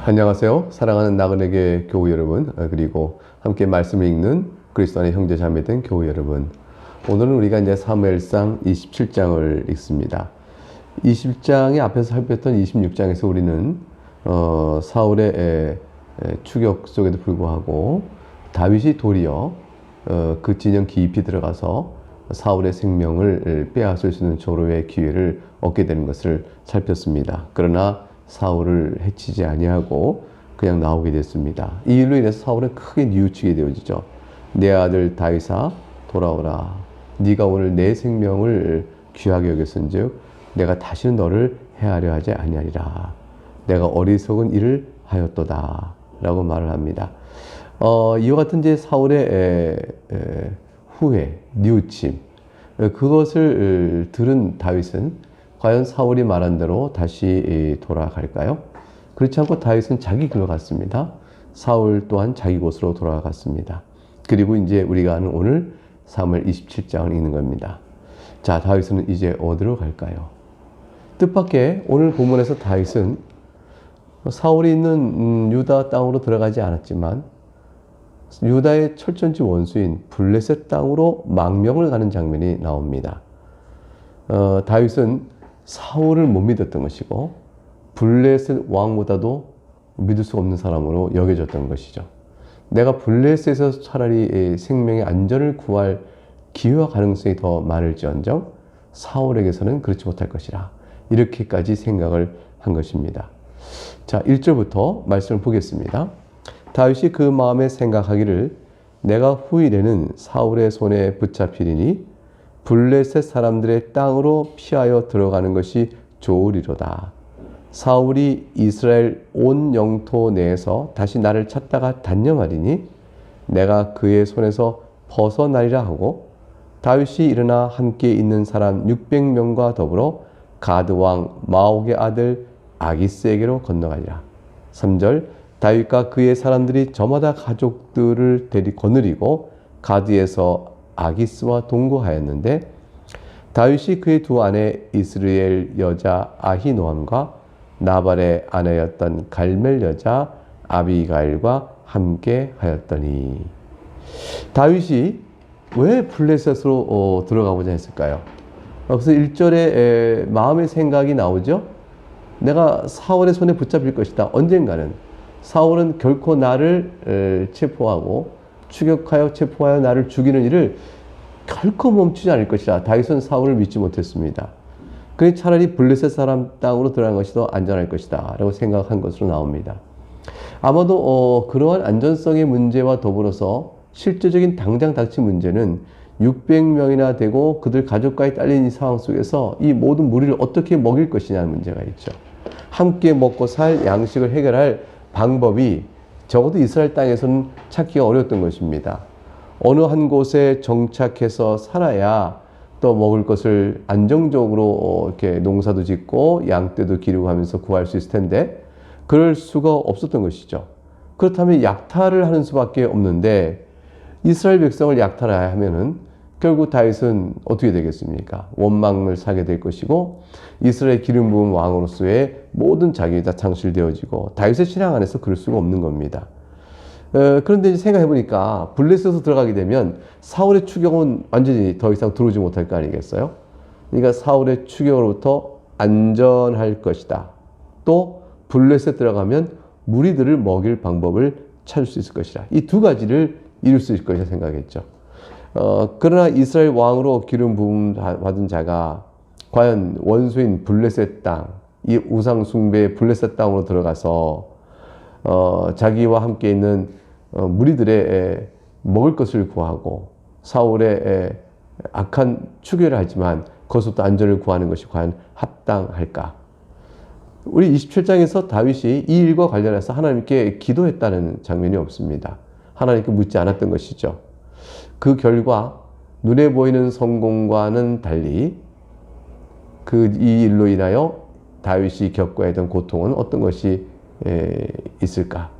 안녕하세요. 사랑하는 나그네계 교우 여러분, 그리고 함께 말씀을 읽는 그리스도 안의 형제 자매된 교우 여러분. 오늘은 우리가 이제 사무엘상 27장을 읽습니다. 20장의 앞에서 살폈던 26장에서 우리는 사울의 추격 속에도 불구하고 다윗이 도리어 그 진영 깊이 들어가서 사울의 생명을 빼앗을 수 있는 조로의 기회를 얻게 되는 것을 살폈습니다. 그러나 사울을 해치지 아니하고 그냥 나오게 됐습니다. 이 일로 인해서 사울은 크게 뉘우치게 되어지죠. 내 아들 다윗아 돌아오라. 네가 오늘 내 생명을 귀하게 여겼은즉 내가 다시는 너를 해하려 하지 아니하리라. 내가 어리석은 일을 하였도다 라고 말을 합니다. 이와 같은 이제 사울의 후회, 뉘우침, 그것을 들은 다윗은 과연 사울이 말한 대로 다시 돌아갈까요? 그렇지 않고 다윗은 자기 길로 갔습니다. 사울 또한 자기 곳으로 돌아갔습니다. 그리고 이제 우리가 아는 오늘 사무엘 27장을 읽는 겁니다. 자, 다윗은 이제 어디로 갈까요? 뜻밖의 오늘 본문에서 다윗은 사울이 있는 유다 땅으로 들어가지 않았지만 유다의 철전지 원수인 블레셋 땅으로 망명을 가는 장면이 나옵니다. 다윗은 사울을 못 믿었던 것이고 블레셋 왕보다도 믿을 수 없는 사람으로 여겨졌던 것이죠. 내가 블레셋에서 차라리 생명의 안전을 구할 기회와 가능성이 더 많을지언정 사울에게서는 그렇지 못할 것이라 이렇게까지 생각을 한 것입니다. 자, 1절부터 말씀을 보겠습니다. 다윗이 그 마음에 생각하기를 내가 후일에는 사울의 손에 붙잡히리니 블레셋 사람들의 땅으로 피하여 들어가는 것이 좋으리로다. 사울이 이스라엘 온 영토 내에서 다시 나를 찾다가 단념하리니 내가 그의 손에서 벗어나리라 하고 다윗이 일어나 함께 있는 사람 600명과 더불어 가드 왕 마옥의 아들 아기스에게로 건너가리라. 3절 다윗과 그의 사람들이 저마다 가족들을 거느리고 가드에서 아기스와 동거하였는데 다윗이 그의 두 아내 이스라엘 여자 아히노함과 나발의 아내였던 갈멜 여자 아비가일과 함께 하였더니 다윗이 왜 블레셋으로 들어가고자 했을까요? 그래서 1절에 마음의 생각이 나오죠. 내가 사울의 손에 붙잡힐 것이다. 언젠가는 사울은 결코 나를 체포하고 추격하여 체포하여 나를 죽이는 일을 결코 멈추지 않을 것이라. 다윗은 사울을 믿지 못했습니다. 그래 차라리 블레셋 사람 땅으로 들어가는 것이 더 안전할 것이다 라고 생각한 것으로 나옵니다. 아마도 그러한 안전성의 문제와 더불어서 실제적인 당장 닥친 문제는 600명이나 되고 그들 가족까지 딸린 이 상황 속에서 이 모든 무리를 어떻게 먹일 것이냐는 문제가 있죠. 함께 먹고 살 양식을 해결할 방법이 적어도 이스라엘 땅에서는 찾기가 어려웠던 것입니다. 어느 한 곳에 정착해서 살아야 또 먹을 것을 안정적으로 이렇게 농사도 짓고 양떼도 기르고 하면서 구할 수 있을 텐데 그럴 수가 없었던 것이죠. 그렇다면 약탈을 하는 수밖에 없는데 이스라엘 백성을 약탈해야 하면은 결국 다윗은 어떻게 되겠습니까? 원망을 사게 될 것이고 이스라엘 기름 부은 왕으로서의 모든 자격이 다 상실되어지고 다윗의 신앙 안에서 그럴 수가 없는 겁니다. 그런데 생각해 보니까 블레셋으로 들어가게 되면 사울의 추격은 완전히 더 이상 들어오지 못할 거 아니겠어요? 그러니까 사울의 추격으로부터 안전할 것이다. 또 블레셋 들어가면 무리들을 먹일 방법을 찾을 수 있을 것이다. 이 두 가지를 이룰 수 있을 것이라 생각했죠. 그러나 이스라엘 왕으로 기름 부음 받은 자가 과연 원수인 블레셋 땅, 이 우상 숭배의 블레셋 땅으로 들어가서 자기와 함께 있는 무리들의 먹을 것을 구하고 사울의 악한 추격을 하지만 그것부터 안전을 구하는 것이 과연 합당할까? 우리 27장에서 다윗이 이 일과 관련해서 하나님께 기도했다는 장면이 없습니다. 하나님께 묻지 않았던 것이죠. 그 결과 눈에 보이는 성공과는 달리 이 일로 인하여 다윗이 겪어야 했던 고통은 어떤 것이 있을까?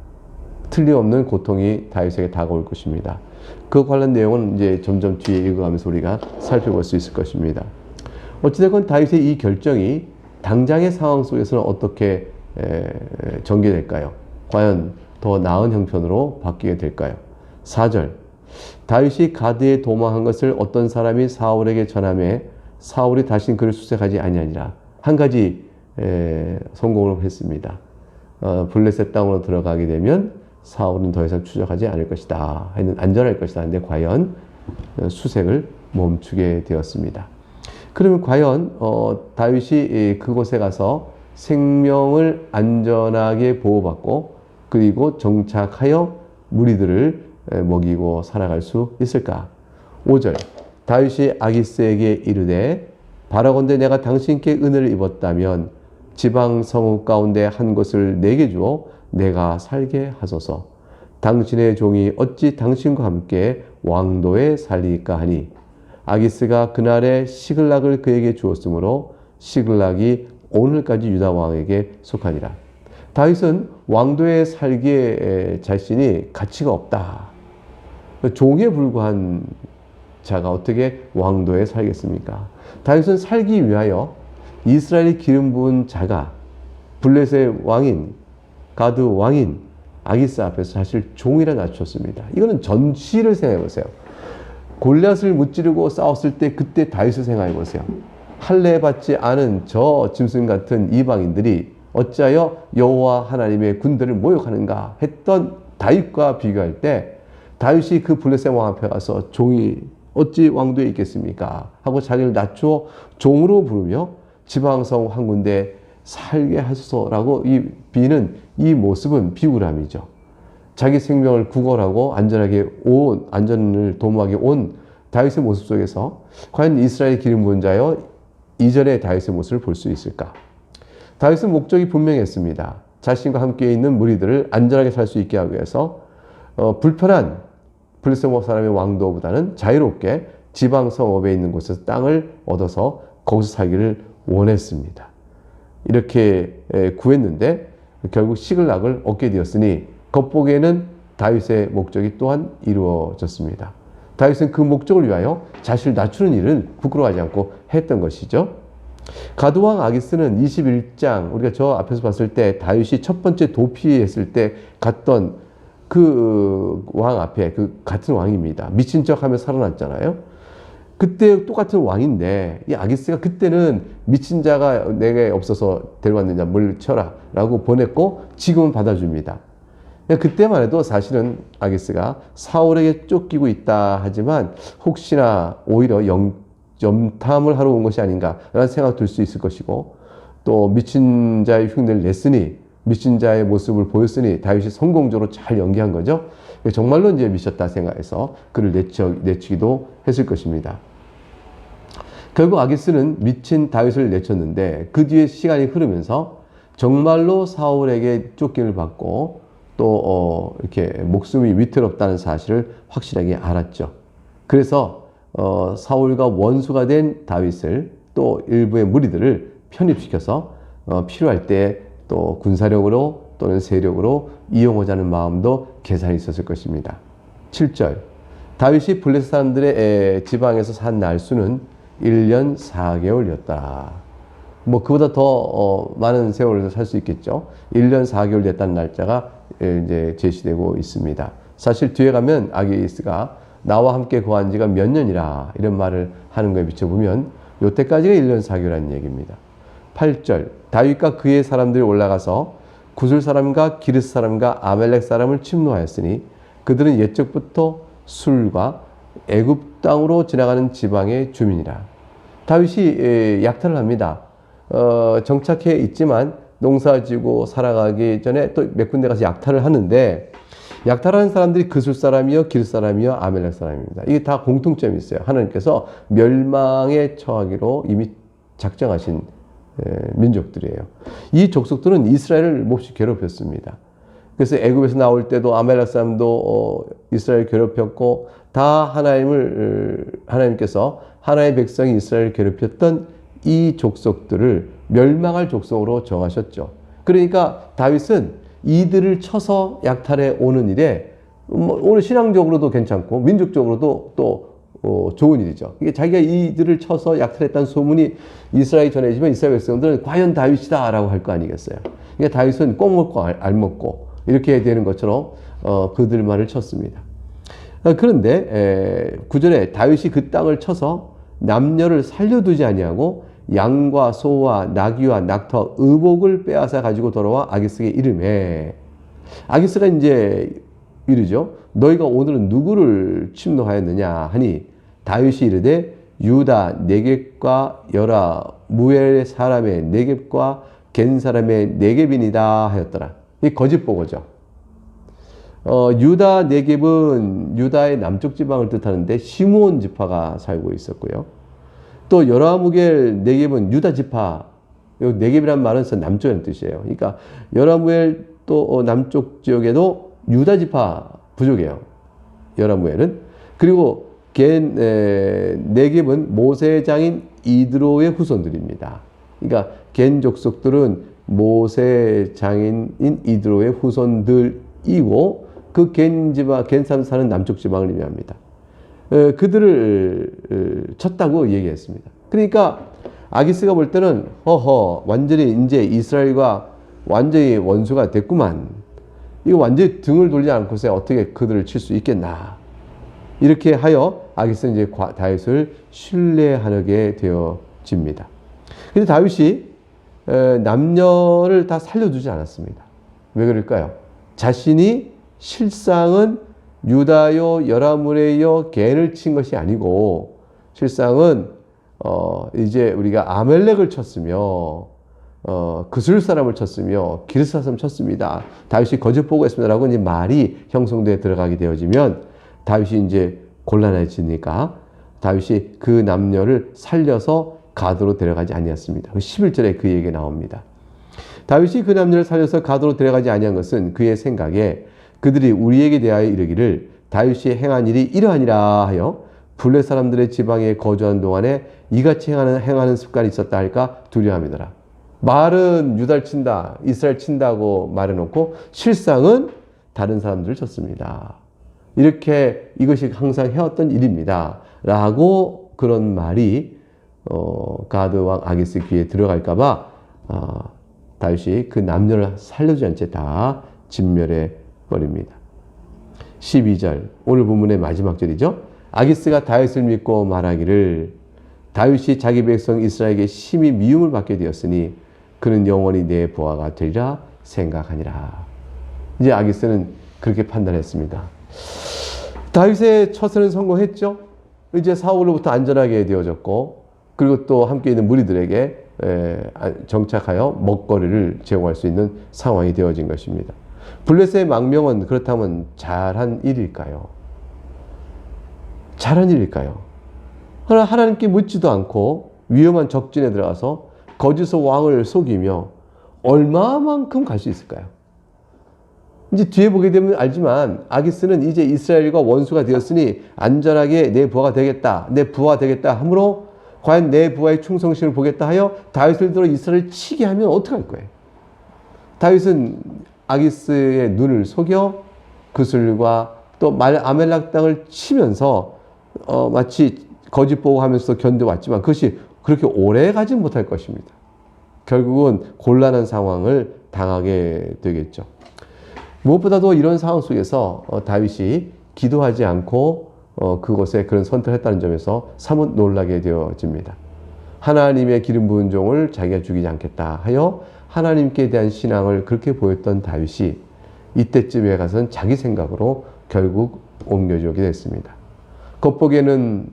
틀림없는 고통이 다윗에게 다가올 것입니다. 그 관련 내용은 이제 점점 뒤에 읽어가면서 우리가 살펴볼 수 있을 것입니다. 어찌됐건 다윗의 이 결정이 당장의 상황 속에서는 어떻게 전개될까요? 과연 더 나은 형편으로 바뀌게 될까요? 4절 다윗이 가드에 도망한 것을 어떤 사람이 사울에게 전하매 사울이 다시 그를 수색하지 아니하니라. 한 가지 성공을 했습니다. 블레셋 땅으로 들어가게 되면 사울은 더 이상 추적하지 않을 것이다. 안전할 것이다. 근데 과연 수색을 멈추게 되었습니다. 그러면 과연 다윗이 그곳에 가서 생명을 안전하게 보호받고 그리고 정착하여 무리들을 먹이고 살아갈 수 있을까? 5절 다윗이 아기스에게 이르되 바라건대 내가 당신께 은혜를 입었다면 지방 성읍 가운데 한 곳을 내게 주어 내가 살게 하소서. 당신의 종이 어찌 당신과 함께 왕도에 살리까 하니 아기스가 그날에 시글락을 그에게 주었으므로 시글락이 오늘까지 유다 왕에게 속하니라. 다윗은 왕도에 살기에 자신이 가치가 없다. 종에 불과한 자가 어떻게 왕도에 살겠습니까? 다윗은 살기 위하여 이스라엘의 기름 부은 자가 블레셋의 왕인 가드 왕인 아기스 앞에서 사실 종이라 낮췄습니다. 이거는 전시를 생각해 보세요. 골리앗을 무찌르고 싸웠을 때 그때 다윗을 생각해 보세요. 할례 받지 않은 저 짐승 같은 이방인들이 어찌하여 여호와 하나님의 군대를 모욕하는가 했던 다윗과 비교할 때 다윗이 그 블레셋 왕 앞에 가서 종이 어찌 왕도에 있겠습니까? 하고 자기를 낮추어 종으로 부르며 지방성 한 군데 살게 하소서라고 비는 이 모습은 비굴함이죠. 자기 생명을 구걸하고 안전을 도모하게 온 다윗의 모습 속에서 과연 이스라엘 기름 부은 자여 2절의 다윗의 모습을 볼 수 있을까? 다윗은 목적이 분명했습니다. 자신과 함께 있는 무리들을 안전하게 살 수 있게 하기 위해서 불편한 블레셋 사람의 왕도보다는 자유롭게 지방 성읍에 있는 곳에서 땅을 얻어서 거기서 살기를 원했습니다. 이렇게 구했는데 결국 시글락을 얻게 되었으니 겉보기에는 다윗의 목적이 또한 이루어졌습니다. 다윗은 그 목적을 위하여 자신을 낮추는 일은 부끄러워하지 않고 했던 것이죠. 가드왕 아기스는 21장 우리가 저 앞에서 봤을 때 다윗이 첫 번째 도피했을 때 갔던 그 왕 앞에 그 같은 왕입니다. 미친 척하며 살아났잖아요. 그때 똑같은 왕인데 이 아기스가 그때는 미친 자가 내게 없어서 데려왔느냐 물쳐라 라고 보냈고 지금은 받아줍니다. 그때만 해도 사실은 아기스가 사울에게 쫓기고 있다 하지만 혹시나 오히려 염탐을 하러 온 것이 아닌가라는 생각 들 수 있을 것이고 또 미친 자의 흉내를 냈으니 미친 자의 모습을 보였으니 다윗이 성공적으로 잘 연기한 거죠. 정말로 이제 미쳤다 생각해서 그를 내치기도 했을 것입니다. 결국 아기스는 미친 다윗을 내쳤는데 그 뒤에 시간이 흐르면서 정말로 사울에게 쫓김을 받고 또 이렇게 목숨이 위태롭다는 사실을 확실하게 알았죠. 그래서 사울과 원수가 된 다윗을 또 일부의 무리들을 편입시켜서 필요할 때 또 군사력으로 또는 세력으로 이용하자 하는 마음도 계산이 있었을 것입니다. 7절 다윗이 블레셋 사람들의 지방에서 산 날수는 1년 4개월이었다. 뭐 그보다 더 많은 세월을 살 수 있겠죠. 1년 4개월 됐다는 날짜가 이제 제시되고 있습니다. 사실 뒤에 가면 아기스가 나와 함께 거한 지가 몇 년이라 이런 말을 하는 거에 비춰보면 요때까지가 1년 4개월이라는 얘기입니다. 8절 다윗과 그의 사람들이 올라가서 구슬 사람과 기르스 사람과 아멜렉 사람을 침노하였으니 그들은 옛적부터 술과 애굽 땅으로 지나가는 지방의 주민이라. 다윗이 약탈을 합니다. 정착해 있지만 농사지고 살아가기 전에 또 몇 군데 가서 약탈을 하는데 약탈하는 사람들이 그술 사람이요 길 사람이요 아멜렉 사람입니다. 이게 다 공통점이 있어요. 하나님께서 멸망에 처하기로 이미 작정하신 민족들이에요. 이 족속들은 이스라엘을 몹시 괴롭혔습니다. 그래서 애굽에서 나올 때도 아멜렉 사람도 이스라엘 괴롭혔고 다 하나님께서 하나님의 백성이 이스라엘을 괴롭혔던 이 족속들을 멸망할 족속으로 정하셨죠. 그러니까 다윗은 이들을 쳐서 약탈해 오는 일에 오늘 신앙적으로도 괜찮고 민족적으로도 또 좋은 일이죠. 이게 자기가 이들을 쳐서 약탈했다는 소문이 이스라엘에 전해지면 이스라엘 백성들은 과연 다윗이다 라고 할 거 아니겠어요. 그러니까 다윗은 꼭 먹고 알 먹고 이렇게 되는 것처럼 그들만을 쳤습니다. 그런데 구절에 다윗이 그 땅을 쳐서 남녀를 살려두지 아니하고 양과 소와 나귀와 낙타 의복을 빼앗아 가지고 돌아와 아기스에게 이르매, 아기스가 이제 이르죠. 너희가 오늘은 누구를 침노하였느냐 하니 다윗이 이르되 유다 네겝과 여라 무엘 사람의 네겝과 겐 사람의 네겝이니이다 하였더라. 이 거짓 보고죠. 유다 네겝은 유다의 남쪽 지방을 뜻하는데 시므온 지파가 살고 있었고요. 또 여라무엘 네겝은 유다 지파, 네겝이란 말은 남쪽이라는 뜻이에요. 그러니까 여라무엘 또 남쪽 지역에도 유다 지파 부족이에요. 여라무엘은. 그리고 네겝은 모세의 장인 이드로의 후손들입니다. 그러니까 겐 족속들은 모세 장인인 이드로의 후손들이고 그 겐 사람 사는 남쪽 지방을 의미합니다. 그들을 쳤다고 얘기했습니다. 그러니까 아기스가 볼 때는 완전히 이제 이스라엘과 완전히 원수가 됐구만. 이거 완전히 등을 돌리지 않고서 어떻게 그들을 칠 수 있겠나. 이렇게 하여 아기스는 이제 다윗을 신뢰하게 되어집니다. 근데 다윗이 남녀를 다 살려두지 않았습니다. 왜 그럴까요? 자신이 실상은 유다요 여라무엘요 겐을 친 것이 아니고 실상은 이제 우리가 아멜렉을 쳤으며 그술 사람을 쳤으며 기르사 사람을 쳤습니다. 다윗이 거짓 보고했습니다라고 이제 말이 형성되어 들어가게 되어지면 다윗이 이제 곤란해지니까 다윗이 그 남녀를 살려서 가드로 데려가지 아니었습니다. 11절에 그 얘기가 나옵니다. 다윗이 그 남녀를 살려서 가드로 데려가지 아니한 것은 그의 생각에 그들이 우리에게 대하여 이르기를 다윗이 행한 일이 이러하니라 하여 블레 사람들의 지방에 거주한 동안에 이같이 행하는 습관이 있었다 할까 두려움이더라. 말은 유다를 친다, 이스라엘 친다고 말해놓고 실상은 다른 사람들을 쳤습니다. 이렇게 이것이 항상 해왔던 일입니다. 라고 그런 말이 가드 왕 아기스 귀에 들어갈까봐 다윗이 그 남녀를 살려주지 않은 채 다 진멸해 버립니다. 12절 오늘 본문의 마지막 절이죠. 아기스가 다윗을 믿고 말하기를 다윗이 자기 백성 이스라엘에게 심히 미움을 받게 되었으니 그는 영원히 내 부하가 되리라 생각하니라. 이제 아기스는 그렇게 판단했습니다. 다윗의 처세는 성공했죠. 이제 사울로부터 안전하게 되어졌고 그리고 또 함께 있는 무리들에게 정착하여 먹거리를 제공할 수 있는 상황이 되어진 것입니다. 블레셋의 망명은 그렇다면 잘한 일일까요? 잘한 일일까요? 그러나 하나님께 묻지도 않고 위험한 적진에 들어가서 거짓의 왕을 속이며 얼마만큼 갈 수 있을까요? 이제 뒤에 보게 되면 알지만 아기스는 이제 이스라엘과 원수가 되었으니 안전하게 내 부하가 되겠다, 내 부하가 되겠다 하므로 과연 내 부하의 충성심을 보겠다 하여 다윗을 들어 이스라엘을 치게 하면 어떡할 거예요? 다윗은 아기스의 눈을 속여 그술과 또 아멜렉 땅을 치면서 마치 거짓 보고하면서 견뎌왔지만 그것이 그렇게 오래 가지 못할 것입니다. 결국은 곤란한 상황을 당하게 되겠죠. 무엇보다도 이런 상황 속에서 다윗이 기도하지 않고 그곳에 그런 선택을 했다는 점에서 사뭇 놀라게 되어집니다. 하나님의 기름 부은 종을 자기가 죽이지 않겠다 하여 하나님께 대한 신앙을 그렇게 보였던 다윗이 이때쯤에 가서는 자기 생각으로 결국 옮겨지게 됐습니다. 겉보기에는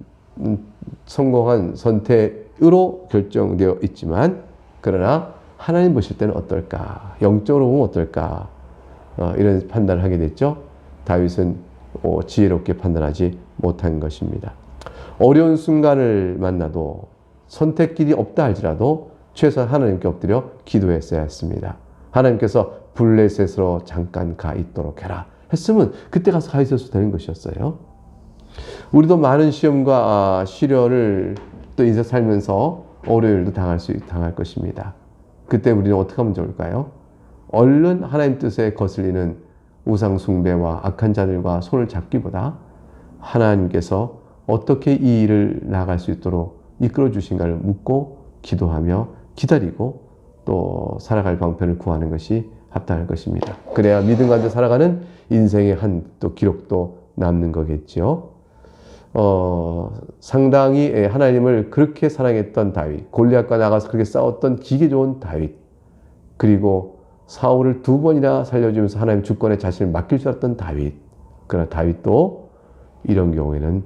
성공한 선택으로 결정되어 있지만 그러나 하나님 보실 때는 어떨까? 영적으로 보면 어떨까? 이런 판단을 하게 됐죠. 다윗은 지혜롭게 판단하지 못한 것입니다. 어려운 순간을 만나도 선택길이 없다 할지라도 최소한 하나님께 엎드려 기도했어야 했습니다. 하나님께서 블레셋으로 잠깐 가 있도록 해라 했으면 그때 가서 가 있어도 되는 것이었어요. 우리도 많은 시험과 시련을 또 인생 살면서 어려움도 당할 것입니다. 그때 우리는 어떻게 하면 좋을까요? 얼른 하나님 뜻에 거슬리는 우상 숭배와 악한 자들과 손을 잡기보다 하나님께서 어떻게 이 일을 나아갈 수 있도록 이끌어 주신가를 묻고 기도하며 기다리고 또 살아갈 방편을 구하는 것이 합당할 것입니다. 그래야 믿음 가운데 살아가는 인생의 한 또 기록도 남는 거겠죠. 상당히 하나님을 그렇게 사랑했던 다윗, 골리앗과 나가서 그렇게 싸웠던 기계 좋은 다윗, 그리고 사울을 2번이나 살려주면서 하나님 주권에 자신을 맡길 줄 알았던 다윗. 그러나 다윗도 이런 경우에는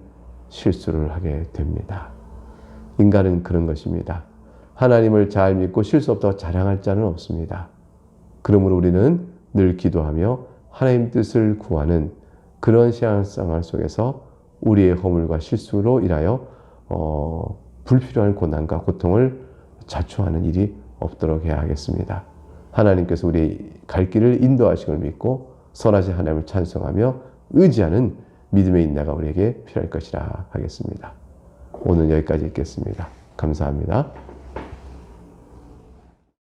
실수를 하게 됩니다. 인간은 그런 것입니다. 하나님을 잘 믿고 실수 없다고 자랑할 자는 없습니다. 그러므로 우리는 늘 기도하며 하나님 뜻을 구하는 그런 신앙생활 속에서 우리의 허물과 실수로 인하여 불필요한 고난과 고통을 자초하는 일이 없도록 해야 하겠습니다. 하나님께서 우리의 갈 길을 인도하시걸 믿고 선하신 하나님을 찬송하며 의지하는 믿음의 인내가 우리에게 필요할 것이라 하겠습니다. 오늘 여기까지 읽겠습니다. 감사합니다.